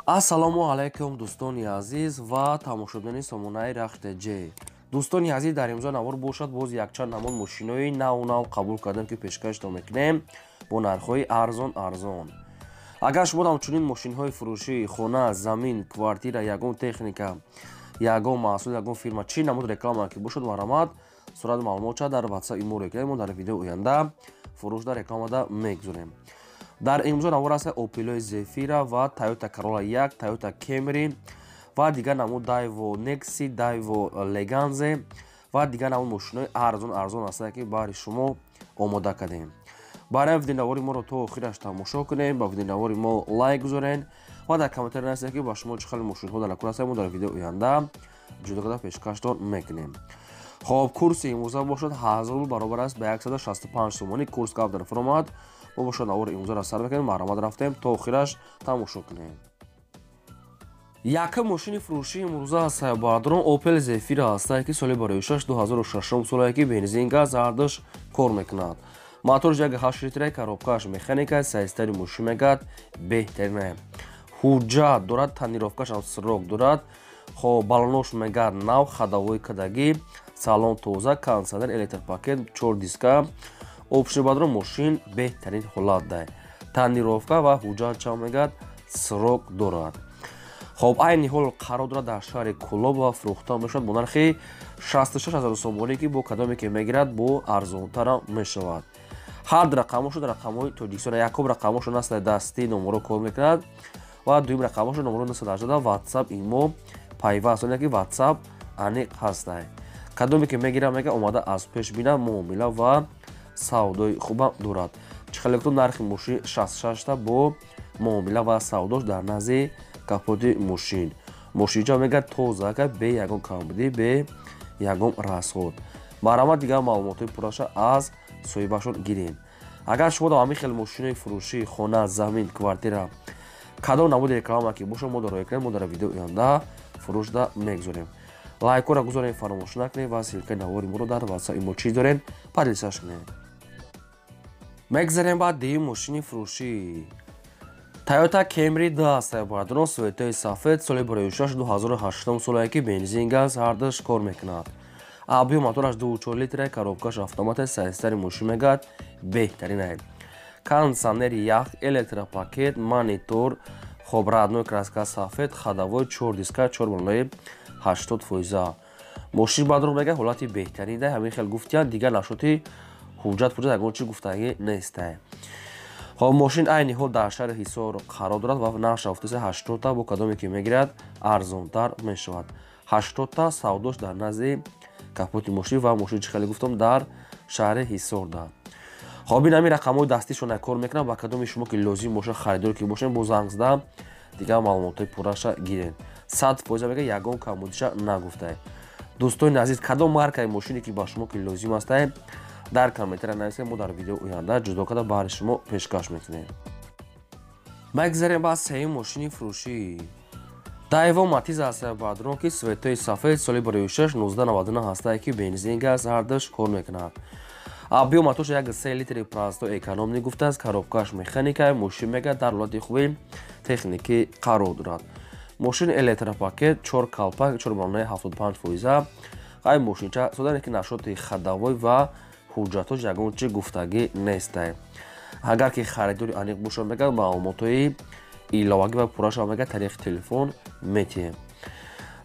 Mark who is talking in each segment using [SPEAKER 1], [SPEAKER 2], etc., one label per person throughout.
[SPEAKER 1] Ассалому алайкум дӯстони азиз ва тамошобини сомонаи Рахте J. Дӯстони азиз, дар имрӯза навор бошад боз якчанд намуд мошинои нав қабул кардем ки пешкашто мекунем бо нархҳои арзон. Агар шумо ҳамчунин мошинҳои фурӯшии хона, замин, квартира, ягон техника, ягон маҳсул, ягон фирма чӣ намуд реклама ки бошад маромад сурат маълумотша дар WhatsApp имо рекунем. Мо дар видеои оянда фурӯшда рекламада мегузорем. Дар имрӯза навор аст Opel Zafira ва Toyota Corolla 1, Toyota Camry ва дигар намуд Daewoo Nexi, Daewoo Leganze ва дигар намуд мошинои арзон аст ки баҳри шумо омода кардем. Барои видеонавори моро то охираш тамошо кунем, ба видеонавори мо лайк гузорен ва дар комментар нависед ки ба шумо чӣ хеле мошинҳо дар накур ҳастанд. Мо дар видеои оянда ҷудо карда пешкаштон мекунем. Хоб, курси имрӯза бошад 1000 рубл баробар аст ба 165 сомонӣ. Курс гап дар формат мо бошад навори имрӯзаро сар мекунем. маромад рафтем то охираш тамошо кунем. Якум мошини фурӯшии имрӯза аст бардорон Opel Zafira аст ки соли барои 2006 солае ки бензин газ зардаш кор мекунад. Моторш 1.8 литра, коробкаш механика, сайзтари мошин мегӯяд беҳтарин. Ҳуҷҷат дорад, тонировкаш ҳам сирок дорад. Хоб, балонош мегӯяд нав, ходовои кадагӣ, салон тоза, кондитсионер, электропакет, 4 диска. Опшни бадро мошин беҳтарин ҳолат дай. Тонировка ва ҳуҷҷатча мегӯяд сирок дорад. Хоб, айни ҳол қарор дорад дар шаҳри Кӯлоб ва фурӯхта мешавад бо нархи 66 000 сомонӣ ки бо кадоме ки мегирад бо арзонтарам мешавад. ҳар ду рақамошо рақамҳои Тоҷикистон. Якум рақамошо насли дастӣ номеро кор мекунад ва дуюм рақамошо номеро 918 WhatsApp имо пайваст ки WhatsApp аниқ ҳастай. Кадоме ки мегирад мега омада аз пеш бина муомила ва савдои хубам дорад. Чӣ хеле гуфтам нархи мошин 66 та бо муомила ва савдош дар назди капоти мошин. Мошинча мега тоза ка бе ягон камбудӣ, бе ягон расход. Маромад дигар маълумотои пурраша аз соҳибашон гирем. Агар шумо дар ҳамин хел мошинои фурӯшии хона, замин, квартира кадом намуди реклама ки бошад мо дороя кунем, мо дар видеои оянда фурӯшда мегузорем. Лайкора гузорен фаромош накунед ва силкаи навори моро дар WhatsApp имо чиз дорен падисаш кунед. Мегзарем ба дуюм мошини фурӯшӣ Toyota Camry 2 аст бардорон светои сафед соли барои 2008 солае ки бензин газ ҳардаш кор мекунад. Объем мотораш 2.4 литра, коробкаш автомат, сайзтари мошин мегӯяд беҳтарин. Кондитсионери ях, электропакет, монитор, хоб, радной краска сафед, ходовой, 4 диска, 4 балонои 80%. Мошин бадро мега ҳолати беҳтарин дай. Ҳамин хел гуфтиян дигар нашоти ҳуҷҷат ягон чӣ гуфтагӣ нестай. Хоб, мошин айни ҳол дар шаҳри Ҳисор қарор дорад ва нақш автоси 80 та бо кадоме ки мегирад арзонтар мешавад. 80 та савдош дар назди капоти мошин ва мошин чӣ хеле гуфтам дар шаҳри Ҳисор да. Хоб, ин ҳамин рақамҳои дастишона кор мекунад. Ба кадоми шумо ки лозим бошад харидор ки бошем бо занг зада дигар маълумотои пурраша гирен. 100% мега ягон камбудиша нагуфтай. Дӯстони азиз, кадом маркаи мошине ки ба шумо ки лозим астай дар комментария нависед. Мо дар видеои оянда ҷудо карда баҳри шумо пешкаш мекунем. Мегзарем ба сеюм мошини фурӯшӣ Daewoo Matiz аст бардорон ки светои сафед соли барои 1999 ҳастае ки бензин газ ҳардаш кор мекунад. Объем моторш 1.3 литри простой экономӣ гуфтааст. Коробкаш механика, мошин мега дар ҳолати хуби техникӣ қарор дорад. Мошин электропакет, 4 калпак, 4 балонои 75%. ай мошинча содане ки нашоти ходовой ва ҳуҷҷатош ягон чӣ гуфтагӣ нестай. Агар ки харидори аниқ бошад мега маълумотои иловагӣ ва пурраша мега тариқи телефон метиҳем.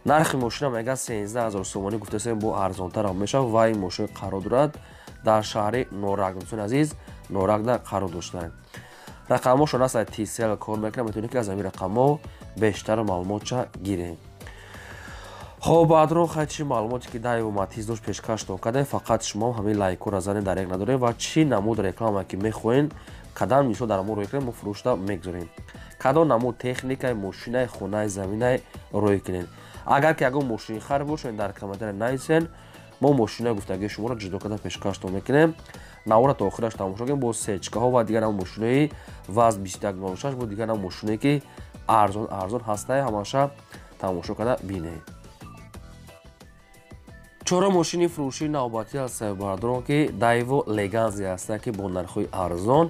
[SPEAKER 1] Нархи мошина мега 13 000 сомонӣ гуфтасем бо арзонтарам мешавад ва ин мошин қарор дорад дар шаҳри Норак. дӯстони азиз, Норакда қарор доштаем. рақамошон аст TCL кор мекунад. метавонед ки аз ҳамин рақамҳо бештар маълумотша гирем. хоб, баъдро хачи маълумоте ки Daewoo Matiz дошт пешкаштон кардем. фақат шумо ҳамин лайкора занед дарек надорем ва чӣ намуд реклама ки мехоҳем кадам мисол дар мо рӯй кунем мо фурӯшда мегузорем. кадом намуд техникаи мошинаи хонаи заминаи рӯй кунем. агар ки ягон мошини хар бошед дар комментария нависен. мо мошинаи гуфтагии шуморо ҷудо карда пешкаштон мекунем. навора то охираш тамошо кунем бо сечкаҳо ва дигар мошинаи ваз 2106 бо дигар мошинае ки арзон ҳастай. ҳамаша тамошо карда бинед. чорум мошини фурӯшии навбатӣ аст бардорон ки Daewoo Leganze аст ки бо нархҳои арзон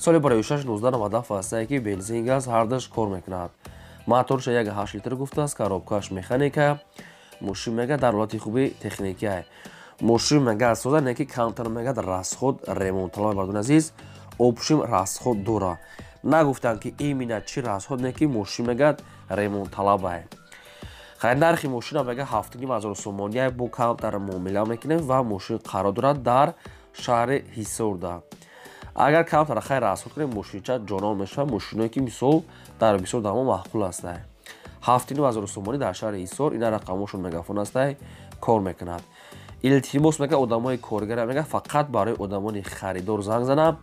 [SPEAKER 1] соли барои 1997 ҳастае ки бензин газ ҳардаш кор мекунад. моторш 1.8 литр гуфтааст, коробкааш механика, мошин мегӯяд дар ҳолати хуби техникия. мошин мегӯяд соза не ки камтар мегӯяд расход ремонталаб бардун азиз, опшим расход дора. Нагуфтам ки именно чи расход не ки мошин мегӯяд ремонталабай. خیر نرخ ماشین مگه 7,000 سومانی با کم در معامله میکنیم و ماشین قرار دارد در شهر حصار. اگر کم در خیر راسخ کنیم ماشین چه جانان میشه ماشینایی که مثال در بسیار دام معقول است. 7,000 سومانی در شهر حصار این رقمشون مگافون است کار میکند. التماس میگه آدمای کارگر میگه فقط برای آدمان خریدار زنگ زنم.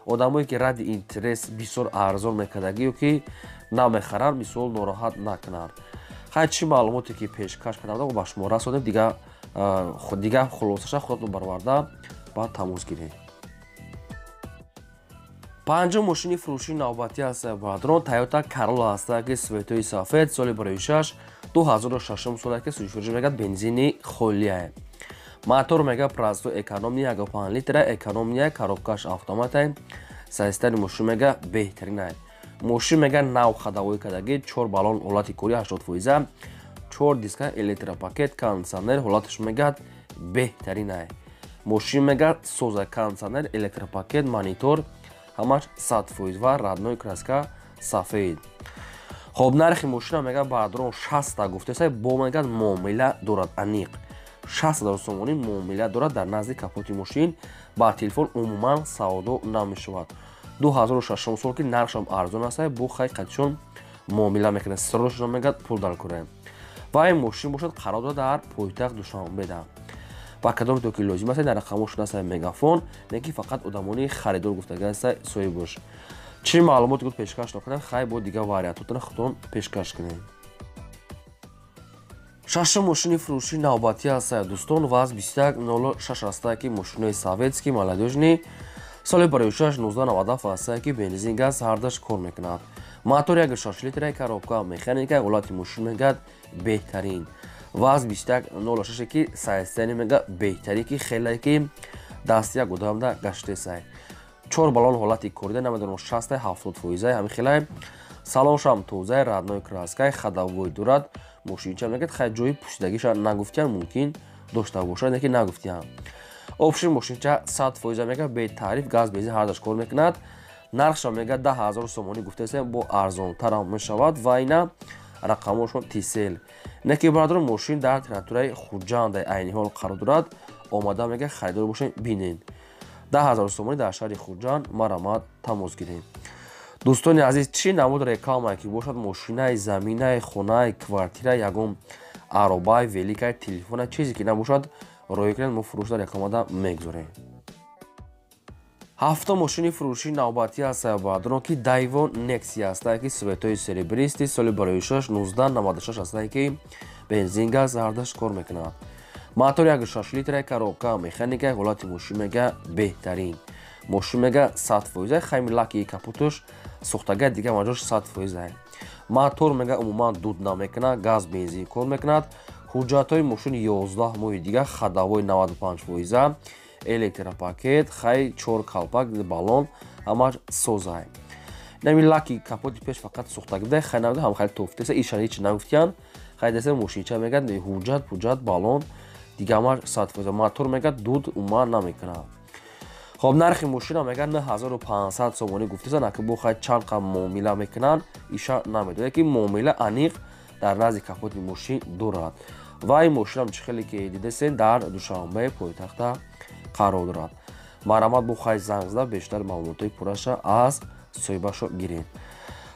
[SPEAKER 1] آدمایی که رد اینترس بسیار ارزان میکردگی که نمیخرن مثال ناراحت نکنند. خیلی چی معلوماتی که پیشکش کردم با شما رسوندم دیگه خلاصش خودتون برآورده با تماس گیرید. پنجم ماشین فروشی نوبتی است برادران تویوتا کارولا است که سویتوی سفید سال برایشش 2006 ساله که سوژوری میگه بنزینی خالیه. موتور میگه پرازو اکونومی 1.5 لیتر اکونومی коробкаш автомат سیستم ماشین میگه بهترینه. ماشین میگه نو خداوی کردگی 4 بالون حالت کوری 80%، 4 دیسک الکتروپاکت کاندیشنر حالتش میگه بهترینه. ماشین میگه سوزا کاندیشنر الکتروپاکت مانیتور همش 100% و رادنوی کراسکا سفید. خب نرخ ماشین میگه برادران 60 تا گفته است با میگه معامله دارد انیق 60,000 سومانی معامله دارد در نزد کاپوت ماشین با تلفن عموما سودا نمیشود. 2006 سال که نرخشم ارزان است با خیلی قدشون معامله میکنه سرش میگه پول در کنه و این ماشین باشد قرار داده در پایتخت دوشنبه ده و کدام تو که لازم است در رقمش است مگافون نه که فقط آدمانی خریدار گفتگی است سوی باش چی معلومات گفت پیشکش نکنه خیلی با دیگه واریانتاتون خودتون پیشکش کنید. ششم ماشین فروشی نوبتی است دوستان و از 2106 است که ماشین سوئدسکی молодежный سال برایشش 1990 است که بنزین گاز هردش کار میکند. موتور 1.6 لیتر коробка مکانیکا حالت ماشین میگه بهترین و از 2106 که سیستم میگه بهتری که خیلی که دستی گودام ده گشته است. 4 بالون حالت کوریده 90-60-70% همین خیلی سالنش هم توزیع رادنوی کراسکای خداوی دارد. ماشین چه میگه خیلی جای پوشیدگیش نگفتیم ممکن داشته باشه نه که نگفتیم. опшин мошинча 100% мега бе тариф газ бензин ҳардаш кор мекунад. нархша мега 10,000 сомонӣ гуфтаесем бо арзонтарам мешавад ва ина рақамошон тисел не ки бародарон мошин дар территорияи хуҷандаи айни ҳол қарор дорад. омада мега харидор бошем бинен 10,000 сомонӣ дар шаҳри хуҷанд марамад тамос гирем. дӯстони азиз чӣ намуд рекламае ки бошад мошинаи заминаи хонаи квартира ягон аробаи великаи телефона чизе ки набошад روی کنید ما فروش در رقم میگذاریم. هفتم ماشین فروشی نوبتی است برادران که دایوان نکسی است که سویتوی سریبریستی سال برایشش 1996 است که بنزین گاز هردش کار میکند. موتور 1.6 لیتر коробка مکانیکا حالت ماشین میگه بهترین. ماشین میگه 100% خیلی لاکی کاپوتش سوختگی دیگه ماجراش 100%. موتور میگه عموما دود نمیکنه گاز بنزین کار میکند. ҳуҷҷатҳои мошини 11 моҳи дига хадавои 95%, электропакет, хай 4 калпак балон ҳамаш созай. Нами лаки капоти пеш фақат сӯхтагӣ буда хай навда ҳам хай тофтеса ишан ҳеч нагуфтиян хай дesa мошинча мегад ҳуҷҷат балон дига ҳамаш 100%. мотор мегад дуд умуман намекунад. хоб нархи мошина мегад 9500 сомонӣ гуфтеса наки бо хай чанд қам муомила мекунанд иша намедонад ки муомила аниқ дар назди капоти мошин дорад. ва ин мошинам чӣ хеле ки дидасен дар душанбаи пойтахта қарор дорад. марамад бо хай занг зада бештар маълумотои пурраша аз соҳибашо гиред.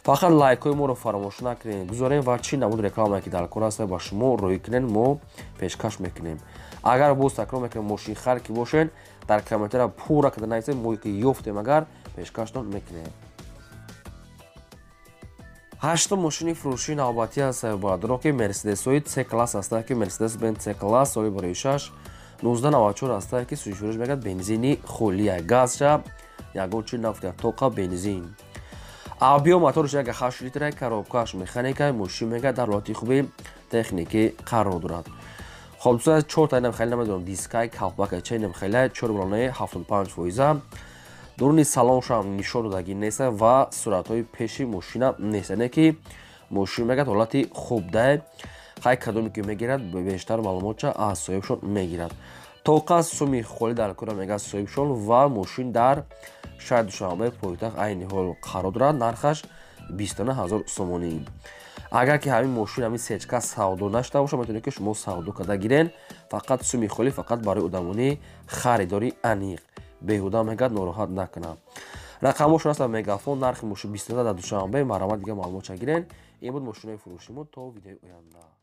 [SPEAKER 1] фақат лайкҳои моро фаромӯш накунед гузорем ва чӣ намуд рекламае ки дар кор аст ба шумо рӯй кунед мо пешкаш мекунем. агар боз такрор мекунем мошин хар ки бошед дар комментария пурра карда нависед мо ки ёфтем агар пешкаштон мекунем. ҳаштум мошини фурӯшии навбатӣ аст бародарон ки мерседесҳои C класс аст ки мерседес бен C класс соли бароишаш 1994 аст ки сӯзишвориш мегӯяд бензини холия газша ягон чӣ нафт тоқа бензин. авбиё моториш 1.8 литр коробкаш механика мошин мегӯяд дар ҳолати хуби техникӣ қарор дорад. хоб дӯстон 4 та инам хеле намедонам дискай калпака ча инам хеле 4 балонаи 75%. дуруни салоншам нишон додагӣ нест ва суръатҳои пеши мошина нест не ки мошин мегӯяд ҳолати хубда хай кадоме ки мегирад бештар маълумотша аз соҳибшон мегирад. Тоқа суми холӣ дар кӯра мегӯяд соҳибшон ва мошин дар шаҳри Душанбе пойтахт айни ҳол қарор дорад. Нархаш 29000 сомонӣ. Агар ки ҳамин мошин ҳамин сечка савдо нашуда боша, метавонед ки шумо савдо карда гирен. Фақат суми холӣ фақат барои одамони харидори аниқ. Беҳуда мегӯяд нороҳат накунад. Рақамошон аст дар мегафон. нархи мошин 290 дар Душанбе. Марҳамат, дига маълумотша гирен. Ин буд мошинои фурӯшимо. То видеои оянда.